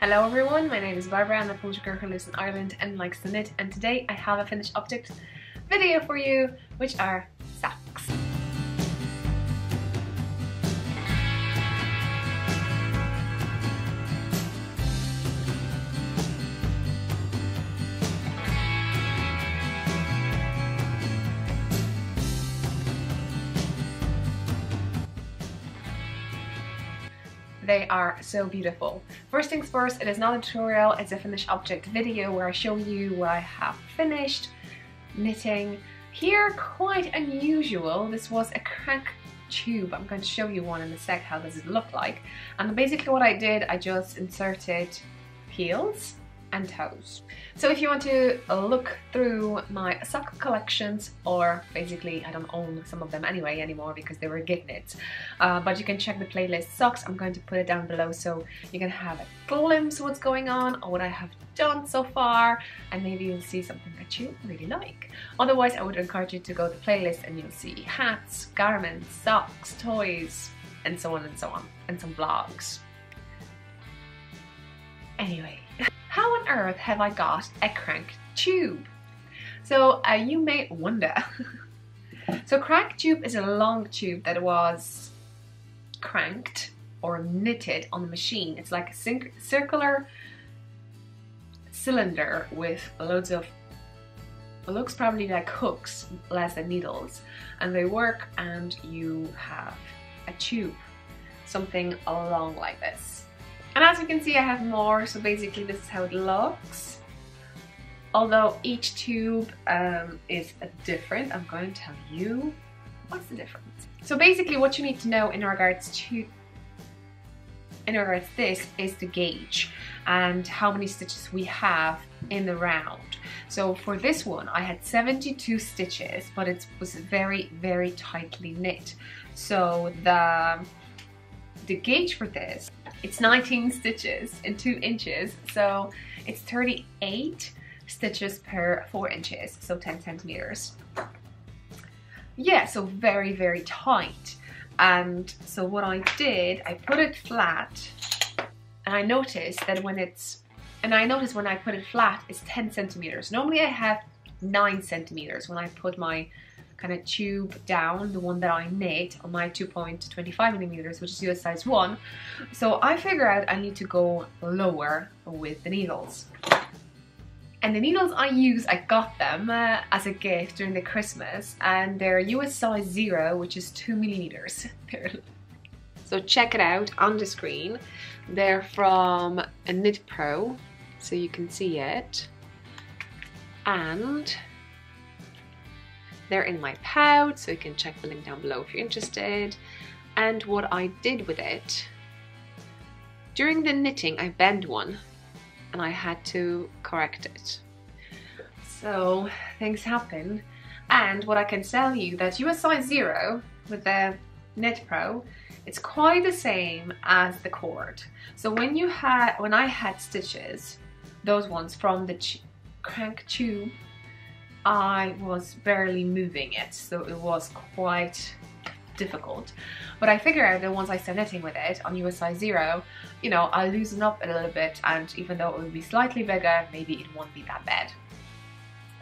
Hello everyone, my name is Barbara. I'm a Polish girl who lives in Ireland and likes to knit, and today I have a finished object video for you, which are socks. They are so beautiful. First things first, it is not a tutorial, it's a finished object video where I show you what I have finished knitting. Here, quite unusual, this was a crank tube. I'm going to show you one in a sec, how does it look like. And basically what I did, I just inserted heels and toes. So if you want to look through my sock collections, or basically I don't own some of them anymore because they were gift knits, but you can check the playlist socks. I'm going to put it down below so you can have a glimpse of what's going on or what I have done so far, and maybe you'll see something that you really like. Otherwise, I would encourage you to go to the playlist and you'll see hats, garments, socks, toys, and so on and so on, and some vlogs. Anyway, how on earth have I got a crank tube? So you may wonder. So crank tube is a long tube that was cranked or knitted on the machine. It's like a circular cylinder with loads of, it looks probably like hooks less than needles, and they work and you have a tube, something along like this. And as you can see, I have more, so basically this is how it looks. Although each tube is different, I'm going to tell you what's the difference. So basically what you need to know in regards to this is the gauge and how many stitches we have in the round. So for this one I had 72 stitches, but it was very, very tightly knit. So the gauge for this, it's 19 stitches in 2 inches, so it's 38 stitches per 4 inches, so 10 centimeters. Yeah, so very, very tight. And so what I did, I put it flat, and I noticed that when I put it flat, it's 10 centimeters. Normally I have 9 centimeters when I put my kind of tube down, the one that I knit on my 2.25 millimeters, which is US size 1. So I figure out I need to go lower with the needles. And the needles I use, I got them as a gift during the Christmas, and they're US size 0, which is 2 millimeters. So check it out on the screen. They're from a Knit Pro, so you can see it. And they're in my pouch, so you can check the link down below if you're interested. And what I did with it, during the knitting I bent one and I had to correct it. So things happen. And what I can tell you, that US size 0 with the Knit Pro, it's quite the same as the cord. So when I had stitches, those ones from the crank tube, I was barely moving it, so it was quite difficult. But I figure out that once I start knitting with it on US size 0, you know, I'll loosen up a little bit, and even though it will be slightly bigger, maybe it won't be that bad.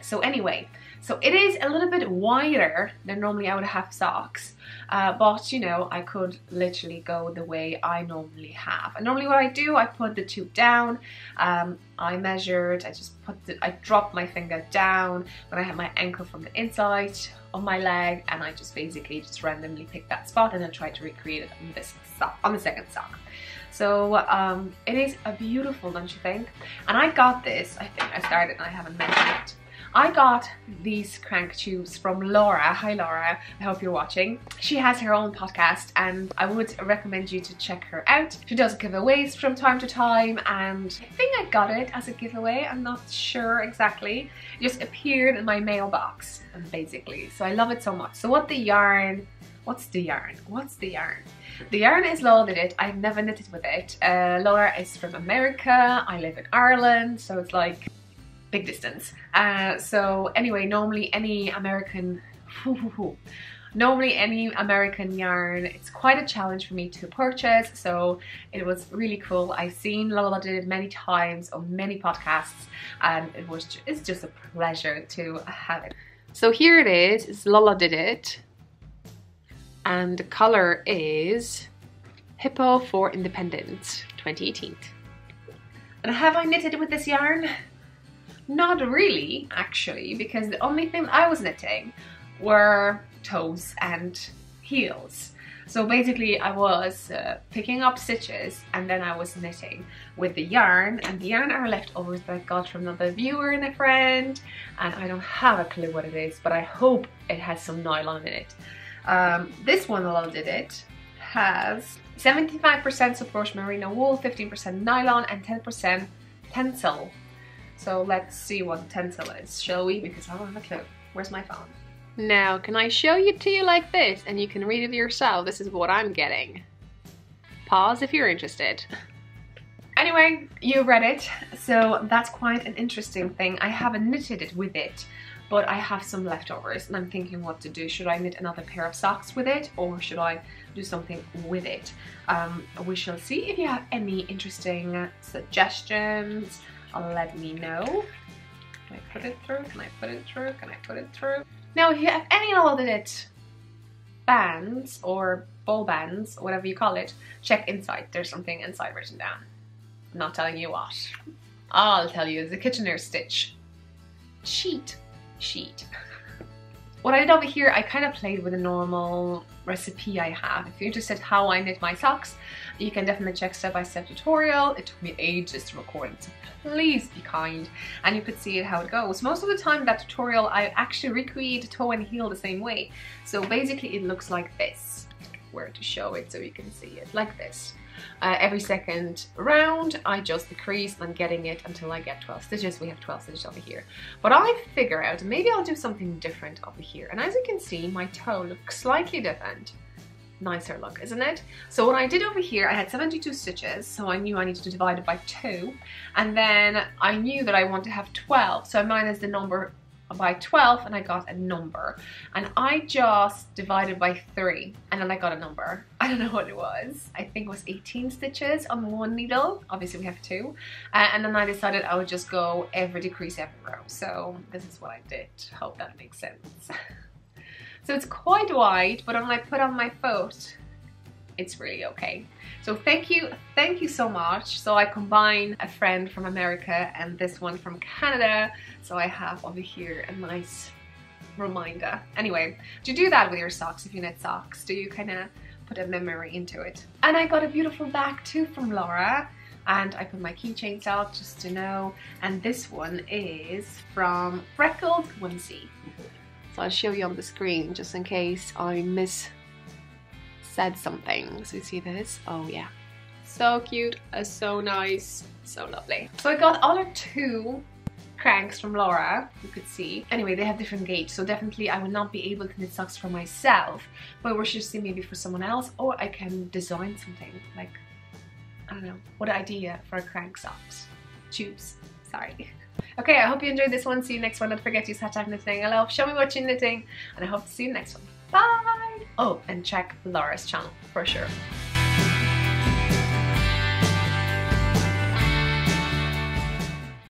So anyway, so it is a little bit wider than normally I would have socks, but you know, I could literally go the way I normally have. And normally what I do, I put the tube down, I measured, I dropped my finger down when I have my ankle from the inside of my leg, and I just basically just randomly pick that spot and then try to recreate it on this sock, on the second sock. So it is a beautiful, don't you think? And I got this, I think I started and I haven't mentioned it. I got these crank tubes from Laura. Hi Laura, I hope you're watching. She has her own podcast and I would recommend you to check her out. She does giveaways from time to time, and I think I got it as a giveaway, I'm not sure exactly. It just appeared in my mailbox, basically. So I love it so much. So what's the yarn? The yarn is Lolodidit. I've never knitted with it. Laura is from America, I live in Ireland, so it's like big distance. So anyway, normally any American Normally any American yarn, it's quite a challenge for me to purchase, so it was really cool. I've seen Lolodidit many times on many podcasts, and it's just a pleasure to have it. So here it is, it's Lolodidit, and the color is Hippo for Independence 2018. And have I knitted with this yarn? Not really, actually, because the only thing I was knitting were toes and heels. So basically I was picking up stitches and then I was knitting with the yarn, and the yarn are leftovers that I got from another viewer and a friend, and I don't have a clue what it is, but I hope it has some nylon in it. This one, Lolodidit, has 75% support merino wool, 15% nylon and 10% tencel. So let's see what tencel is, shall we? Because I don't have a clue. Where's my phone? Now, can I show it to you like this and you can read it yourself? This is what I'm getting. Pause if you're interested. Anyway, you read it, so that's quite an interesting thing. I haven't knitted it with it, but I have some leftovers and I'm thinking what to do. Should I knit another pair of socks with it, or should I do something with it? We shall see. If you have any interesting suggestions, let me know. Can I put it through? Can I put it through? Can I put it through? Now, if you have any Lolodidit bands or ball bands, whatever you call it, check inside. There's something inside written down. I'm not telling you what. I'll tell you, the Kitchener stitch. Sheet. What I did over here, I kind of played with a normal recipe I have. If you're interested how I knit my socks, you can definitely check step-by-step tutorial. It took me ages to record it, so please be kind, and you could see it how it goes. Most of the time that tutorial I actually recreate toe and heel the same way. So basically it looks like this. Where to show it so you can see it, like this. Every second round I just decrease and I'm getting it until I get 12 stitches. We have 12 stitches over here, but I figure out maybe I'll do something different over here, and as you can see my toe looks slightly different. Nicer look, isn't it? So what I did over here, I had 72 stitches, so I knew I needed to divide it by 2, and then I knew that I want to have 12, so I minus the number by 12 and I got a number, and I just divided by 3 and then I got a number. I don't know what it was. I think it was 18 stitches on one needle. Obviously we have 2, and then I decided I would just go decrease every row. So this is what I did. Hope that makes sense. So it's quite wide, but when I put on my foot, it's really okay. So thank you so much. So I combine a friend from America and this one from Canada, so I have over here a nice reminder. Anyway, do you do that with your socks? If you knit socks, do you kind of put a memory into it? And I got a beautiful bag too from Laura, and I put my keychain sock just to know, and this one is from Freckled Onesie. So I'll show you on the screen just in case I said something. So you see this? Oh yeah, so cute, so nice, so lovely. So I got all of 2 cranks from Laura, you could see. Anyway, they have different gauge, so definitely I will not be able to knit socks for myself, but we should see maybe for someone else, or I can design something like, I don't know, what idea for a crank socks? Tubes, sorry. Okay, I hope you enjoyed this one. See you next one. Don't forget to use #KnitALongs. Show me what you're knitting, and I hope to see you next one. Bye! Oh, and check Laura's channel for sure.